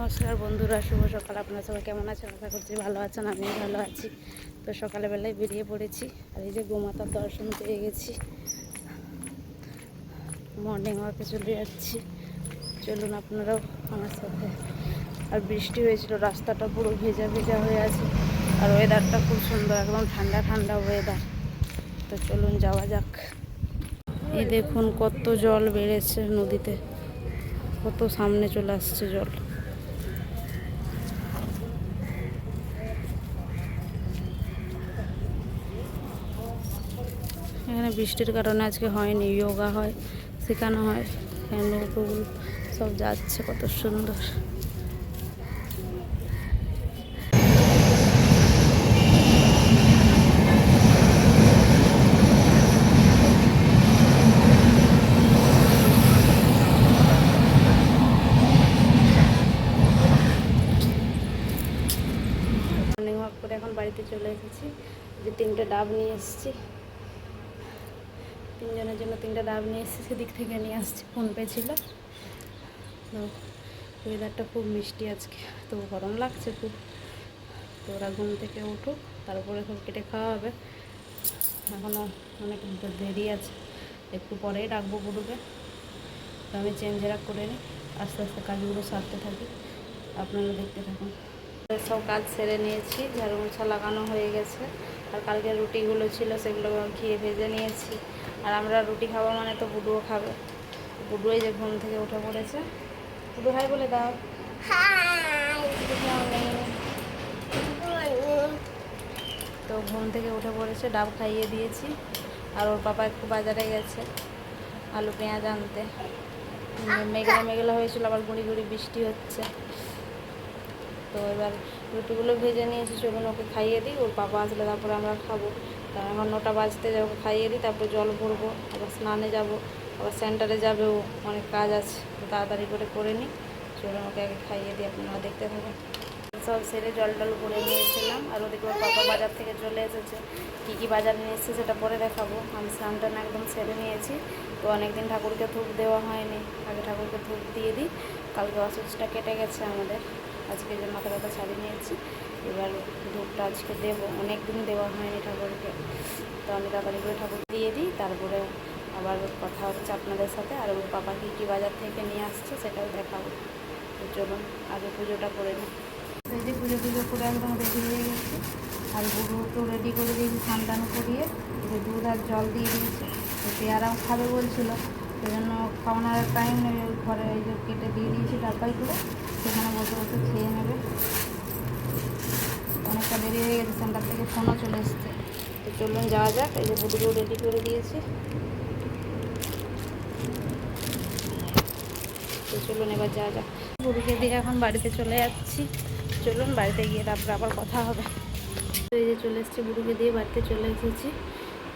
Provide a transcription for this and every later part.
নমস্কার বন্ধুরা, শুভ সকাল। আপনারা সবাই কেমন আছেন? আশা করছি ভালো আছেন, আমিও ভালো আছি। তো সকালবেলায় বেরিয়ে পড়েছি, আর এই যে গোমাতার দর্শন পেয়ে গেছি। মর্নিং ওয়াকে চলে যাচ্ছি, চলুন আপনারাও আমার সাথে। আর বৃষ্টি হয়েছিল, রাস্তাটা পুরো ভেজা ভেজা হয়ে আছে, আর ওয়েদারটা খুব সুন্দর, একদম ঠান্ডা ঠান্ডা ওয়েদার। তো চলুন যাওয়া যাক। এই দেখুন কত জল বেড়েছে নদীতে, কত সামনে চলে আসছে জল। এখানে বৃষ্টির কারণে আজকে হয়নি, যোগা হয়, শেখানো হয়, হ্যান্ডবুল সব যাচ্ছে, কত সুন্দর। মর্নিং ওয়াক করে এখন বাড়িতে চলে এসেছি। যে 3টে ডাব নিয়ে এসেছি, 3 জনের জন্য 3টে ডাব নিয়ে এসেছি, সেদিক থেকে নিয়ে আসছি, ফোনপে ছিল। তো ওয়েদারটা খুব মিষ্টি আজকে, তো গরম লাগছে খুব। তো ওরা ঘুম থেকে উঠুক, তারপরে সব কেটে খাওয়া হবে। এখনও অনেক দেরি আছে, একটু পরেই ডাকবো গুরুকে। তো আমি চেঞ্জেরা করে নিই, আস্তে আস্তে কাজগুলো সারতে থাকি, আপনারা দেখতে থাকুন। সব কাজ সেরে নিয়েছি, ঝাড়ু মোছা লাগানো হয়ে গেছে। আর কালকে রুটিগুলো ছিল, সেগুলো ঘিয়ে ভেজে নিয়েছি। আর আমরা রুটি খাবো মানে তো বুডুও খাবে। বুডু এই যে ঘুম থেকে উঠে পড়েছে। বুডু হাই বলে দাও। তো ঘুম থেকে উঠে পড়েছে, ডাব খাইয়ে দিয়েছি। আর ওর পাপা একটু বাজারে গেছে আলু পেঁয়াজ আনতে। মেঘলা মেঘলা হয়েছিল, আবার গুঁড়ি গুঁড়ি বৃষ্টি হচ্ছে। তো এবার রুটিগুলো ভেজে নিয়েছি, চলুন ওকে খাইয়ে দিই, ওর পাপা আসলে তারপরে আমরা খাবো। তা এখন 9টা বাজতে যাবো, ওকে খাইয়ে দিই, তারপরে জল ভরবো, আবার স্নানে যাব, আবার সেন্টারে যাবেও, অনেক কাজ আছে, তো তাড়াতাড়ি করে নিই। চলুন ওকে আগে খাইয়ে দিই, আপনারা দেখতে থাকুন। সব সেরে জল টল ভরে নিয়েছিলাম। আর ওদিকে ওর পাপা বাজার থেকে চলে এসেছে, কী কী বাজার নিয়ে এসেছে সেটা পরে দেখাবো। আমি স্নান টান একদম সেরে নিয়েছি। তো অনেকদিন ঠাকুরকে ধূপ দেওয়া হয়নি, আগে ঠাকুরকে ধূপ দিয়ে দিই। কালকে অসুস্থটা কেটে গেছে আমাদের, আজকে যে মাথা ব্যথা ছাড়িয়ে নিয়েছি। এবার ধূপটা আজকে দেবো, অনেক দিন দেওয়া হয়নি ঠাকুরকে। তো আমি তাড়াতাড়ি করে ঠাকুর দিয়ে দিই, তারপরে আবার কথা হচ্ছে আপনাদের সাথে। আর ওর পাপা কী বাজার থেকে নিয়ে আসছে সেটাও দেখাবো। তো চলুন আগে পুজোটা করে নিই। এই যে পুজো করে একদম রেডি হয়ে গেছে। আর গুঁড়োকেও রেডি করে দিয়েছি, স্নান করিয়ে। যে দুধ আর জল দিয়ে দিয়েছি। তো পেয়ারাও খাবে বলছিল, সেজন্য খাওয়ানোর টাইম নেবে, ঘরে এই যে কেটে দিয়ে দিয়েছি ডাব্বাই করে, সেখানে বসে বসে খেয়ে নেবে। অনেকটা দেরি হয়ে গেছে, সেন্টার থেকে ফোনও চলে এসছে। তো চলুন যাওয়া যাক। এই যে বুটগুলো রেডি করে দিয়েছি, তো চলুন এবার যাওয়া যাক। বুড়িকে দিয়ে এখন বাড়িতে চলে যাচ্ছি, চলুন বাড়িতে গিয়ে তারপরে আবার কথা হবে। তো এই যে চলে এসেছি, বুড়িকে দিয়ে বাড়িতে চলে এসেছি।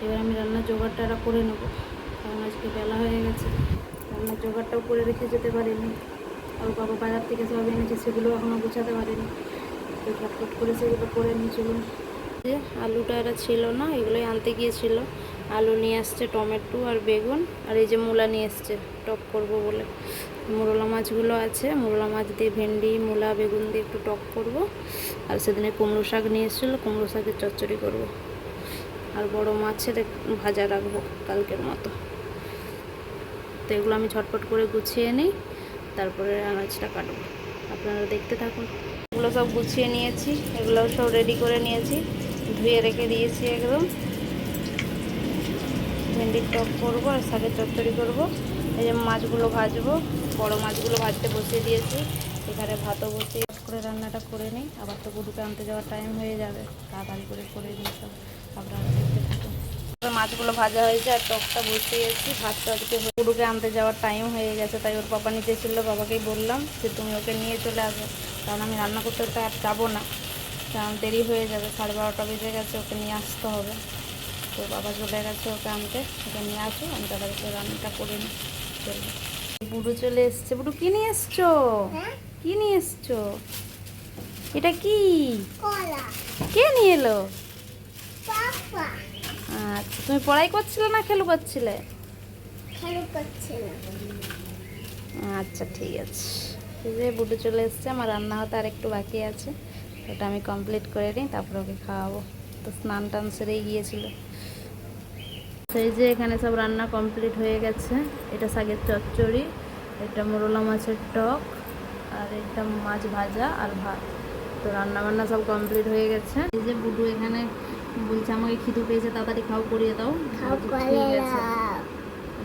এবার আমি রান্নার জোগাড়টা করে নেবো, কারণ আজকে বেলা হয়ে গেছে। রান্নার জোগাড়টাও করে রেখে যেতে পারিনি। আর বাবা বাজার থেকে সব এনেছে, সেগুলো এখনও গোছাতে পারিনি। তো ঝটপট করে সেগুলো করে নিয়ে চলুন। যে আলুটা এরা ছিল না, এগুলোই আনতে গিয়েছিল। আলু নিয়ে আসছে, টমেটো আর বেগুন, আর এই যে মূলা নিয়ে এসছে টক করব বলে। মোরলা মাছগুলো আছে, মোরলা মাছ দিয়ে ভেন্ডি মূলা বেগুন দিয়ে একটু টক করব। আর সেদিনে কুমড়ো শাক নিয়ে এসেছিলো, কুমড়ো শাকের চচ্চড়ি করব। আর বড় মাছের ভাজা রাখবো কালকের মতো। তো এগুলো আমি ঝটপট করে গুছিয়ে নিই, তারপরে আনাজটা কাটবো, আপনারা দেখতে থাকুন। এগুলো সব গুছিয়ে নিয়েছি, এগুলো সব রেডি করে নিয়েছি, ধুয়ে রেখে দিয়েছি একদম। ভেন্ডির টক করবো আর শাকের চচ্চড়ি করবো। এই যে মাছগুলো ভাজবো, বড় মাছগুলো ভাজতে বসিয়ে দিয়েছি। এখানে ভাতও বসিয়ে করে রান্নাটা করে নিই, আবার তো গরুকে আনতে যাওয়ার টাইম হয়ে যাবে, তাড়াতাড়ি করে নিই সব, আপনারা দেখতে থাকুন। মাছগুলো ভাজা হয়েছে আর টকটা বসিয়েছি। ভাতটা আজকে গরুকে আনতে যাওয়ার টাইম হয়ে গেছে, তাই ওর বাবা নিতে ছিল। বাবাকেই বললাম যে তুমি ওকে নিয়ে চলে আসো, কারণ আমি রান্না করতে আর যাবো না, কারণ দেরি হয়ে যাবে, 12:30 বেজে গেছে, ওকে নিয়ে আসতে হবে। তো বাবা চলে গেছে ওকে আনতে, ওকে নিয়ে আসো, আমি তাদেরকে রান্নাটা করে নিই। চলো, বুড়ো চলে এসছে। বুড়ো কি নিয়ে এসছো? কি নিয়ে এসছো? এটা কি? কে নিয়ে এলো? আচ্ছা, তুমি পড়াই করছিলে না খেলু করছিলে? খেলু করছিলাম। আচ্ছা ঠিক আছে, এই যে বুটু চলে এসছে, আমার রান্না হতে আর একটু বাকি আছে, ওটা আমি কমপ্লিট করে নিই, তারপরে ওকে খাওয়াবো। তো স্নান টান সেরেই গিয়েছিল। সেই যে এখানে সব রান্না কমপ্লিট হয়ে গেছে। এটা শাকের চচ্চড়ি, এটা মোরলা মাছের টক, আর এটা মাছ ভাজা আর ভাত। তো রান্না বান্না সব কমপ্লিট হয়ে গেছে। এই যে বুডু এখানে বলছে আমাকে খিদু পেয়েছে, তাড়াতাড়ি খাও করিয়ে দাও। ঠিক আছে,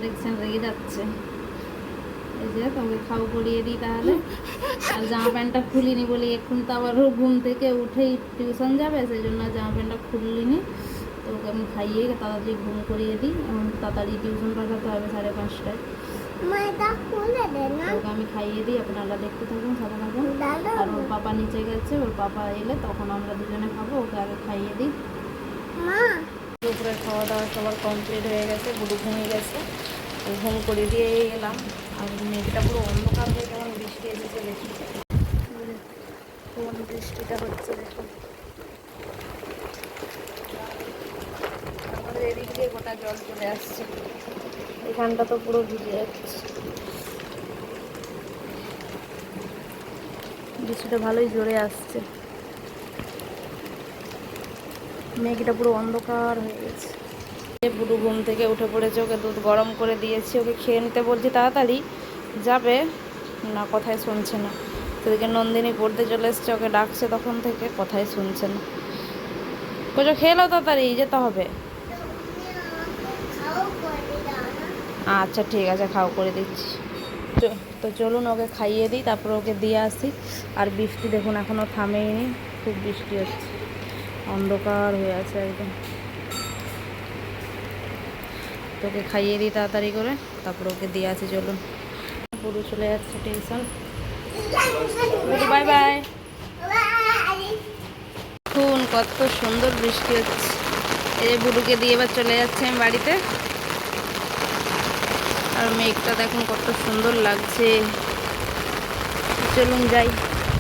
দেখছেন রেগে যাচ্ছে। এই যে তোকে খাও করিয়ে দিই তাহলে। আর জামা প্যান্টটা খুলিনি বলি, এখন তো আবার ঘুম থেকে উঠেই টিউশন যাবে, সেই জন্য জামা প্যান্টটা খুলিনি। তো ওকে আমি খাইয়ে তাড়াতাড়ি ঘুম করিয়ে দিই, এবং তাড়াতাড়ি টিউশন পাঠাতে হবে 5:30টায়। ওকে আমি খাইয়ে দিই, আপনারা দেখতে থাকুন, সাথে থাকুন। আর ওর পাপা নিচে গেছে, ওর পাপা এলে তখন আমরা দুজনে খাবো। ওকে আগে খাইয়ে দিই। দুপুরে খাওয়া দাওয়া সবার কমপ্লিট হয়ে গেছে, বুড়ো ঘুমিয়ে গেছে, ঘুম করে দিয়ে এলাম। আর মেঘটা পুরো অন্ধকার হয়ে কেমন বৃষ্টি এসেছে, দেখি কেমন বৃষ্টিটা হচ্ছে দেখুন। আমাদের এদিক দিয়ে গোটা জল চলে আসছে, এখানটা তো পুরো ভিজে যাচ্ছে। বৃষ্টিটা ভালোই জোরে আসছে, মেঘটা পুরো অন্ধকার হয়ে গেছে। বুড়ো ঘুম থেকে উঠে পড়েছে, ওকে দুধ গরম করে দিয়েছি, ওকে খেয়ে নিতে বলছি, তাড়াতাড়ি যাবে না, কথাই শুনছে না। সেদিকে নন্দিনী পড়তে চলে এসছে, ওকে ডাকছে তখন থেকে, কথাই শুনছে না। কোচো খেয়ে নাও, তাড়াতাড়ি যেতে হবে। আচ্ছা ঠিক আছে, খাও করে দিচ্ছি। তো চলুন ওকে খাইয়ে দিই, তারপর ওকে দিয়ে আসি। আর বৃষ্টি দেখুন এখনও থামেইনি, খুব বৃষ্টি হচ্ছে, অন্ধকার হয়ে আছে একদম। তোকে খাইয়ে দিই তাড়াতাড়ি করে, তারপর ওকে দিয়ে আসি। চলুন, পুরো চলে যাচ্ছে টিউশন। Bye bye. দেখুন কত সুন্দর বৃষ্টি হচ্ছে। এই যে বুড়ুকে দিয়ে এবার চলে যাচ্ছে আমি বাড়িতে। আর মেঘটা দেখুন কত সুন্দর লাগছে। চলুন যাই,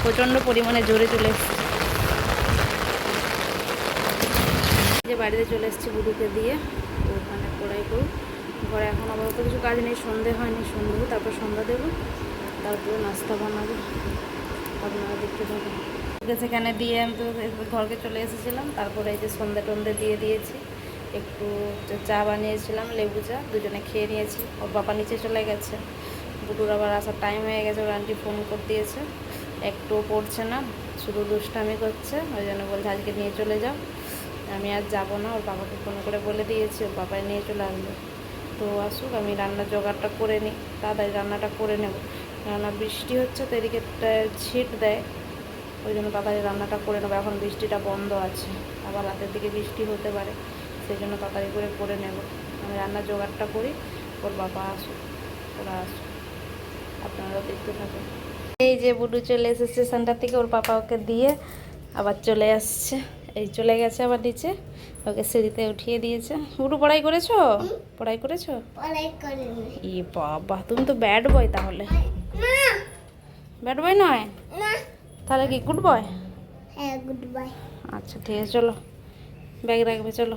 প্রচণ্ড পরিমাণে জোরে চলে এসছে। যে বাড়িতে চলে এসেছি বুড়ুকে দিয়ে, ওখানে পড়াই করুক। ঘরে এখন আপাতত কিছু কাজ নেই, সন্ধে হয়নি, সন্ধে তারপর সন্ধ্যা দেবো, তারপরে নাস্তা বানাবো, আপনারা দেখতে থাকুন। সেখানে দিয়ে আমি তো ঘরকে চলে এসেছিলাম, তারপরে এই যে সন্ধে টন্ধে দিয়ে দিয়েছি, একটু চা বানিয়েছিলাম, লেবু চা, দুজনে খেয়ে নিয়েছি। ওর বাবা নিচে চলে গেছে, বুটুর আবার আসার টাইম হয়ে গেছে, ওর আন্টি ফোন করে দিয়েছে, একটু পড়ছে না, শুধু দুষ্টামি করছে, ওই জন্য বলছে আজকে নিয়ে চলে যাও। আমি আর যাবো না, ওর বাবাকে ফোন করে বলে দিয়েছি, ওর বাবাই নিয়ে চলে আসবে। তো আসুক, আমি রান্নার জোগাড়টা করে নিই, তাড়াতাড়ি রান্নাটা করে নেব। রান্না বৃষ্টি হচ্ছে তো এদিকে ছিট দেয়, ওই জন্য তাড়াতাড়ি রান্নাটা করে নেবো। এখন বৃষ্টিটা বন্ধ আছে, আবার রাতের দিকে বৃষ্টি হতে পারে, সেই জন্য তাড়াতাড়ি করে নেব। আমি রান্নার জোগাড়টা করি, ওর বাবা আসুক, ওরা আসুক, আপনারাও দেখতে থাকুন। এই যে বুডু চলে এসেছে স্টেশনটা থেকে, ওর পাপা ওকে দিয়ে আবার চলে আসছে, এই চলে গেছে আবার নিচে, ওকে সিঁড়িতে উঠিয়ে দিয়েছে। বুডু পড়াই করেছো? পড়াই করেছো? ই বাবা, তুমি তো ব্যাড বয় তাহলে। ব্যাড বয় নয় তাহলে কি গুড বয়? হ্যাঁ, গুড বাই। আচ্ছা ঠিক আছে, চলো ব্যাগ রাখবে, চলো।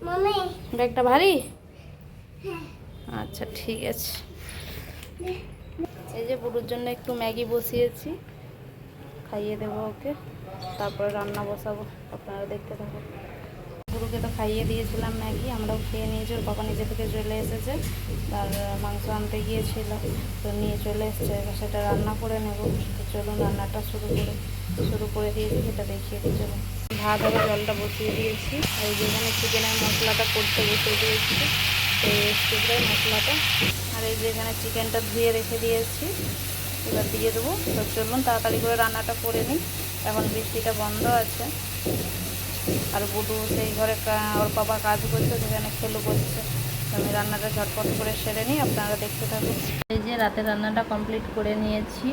মামি, ব্যাগটা ভারী? আচ্ছা ঠিক আছে। এই যে বুড়োর জন্য একটু ম্যাগি বসিয়েছি, খাইয়ে দেবো ওকে, তারপরে রান্না বসাবো, আপনারা দেখতে থাকুন। বুড়োকে তো খাইয়ে দিয়েছিলাম ম্যাগি, আমরাও খেয়ে নিয়েছি। ওর বাবা নিজে থেকে চলে এসেছে, তার মাংস আনতে গিয়েছিল, তো নিয়ে চলে এসছে, সেটা রান্না করে নেব। তো চলুন রান্নাটা শুরু করে দিয়েছি, সেটা দেখিয়ে দিই। চলুন, ভাত আর জলটা বসিয়ে দিয়েছি, আর যেখানে চিকেনের মশলাটা করতে বসিয়ে দিয়েছি, এই চিকেনের মশলাটা, আর এই যেখানে চিকেনটা ধুয়ে রেখে দিয়েছি, এবার দিয়ে দেবো। তো চলুন তাড়াতাড়ি করে রান্নাটা করে নিই, এখন বৃষ্টিটা বন্ধ আছে। আর বুডু সেই ঘরে ওর বাবা কাজ করছে, সেখানে খেলু করছে। আমি রান্নাটা ঝটপট করে সেরে নিই, আপনারা দেখতে থাকুন। এই যে রাতে রান্নাটা কমপ্লিট করে নিয়েছি,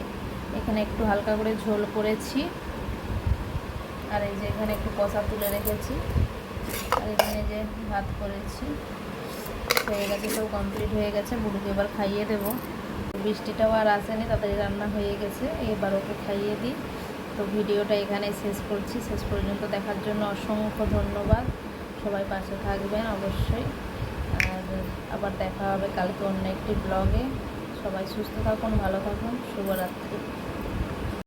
এখানে একটু হালকা করে ঝোল করেছি, আর এই যে এখানে একটু কষা তুলে রেখেছি, আর এখানে যে ভাত করেছি, হয়ে গেছে, সব কমপ্লিট হয়ে গেছে। বুড়ুকে এবার খাইয়ে দেবো, বৃষ্টিটাও আর আসেনি, তাড়াতাড়ি রান্না হয়ে গেছে, এবার ওকে খাইয়ে দিই। তো ভিডিওটা এখানে শেষ করছি, শেষ পর্যন্ত দেখার জন্য অসংখ্য ধন্যবাদ। সবাই পাশে থাকবেন অবশ্যই, আর আবার দেখা হবে কালকে অন্য একটি ব্লগে। সবাই সুস্থ থাকুন, ভালো থাকুন। শুভরাত্রি।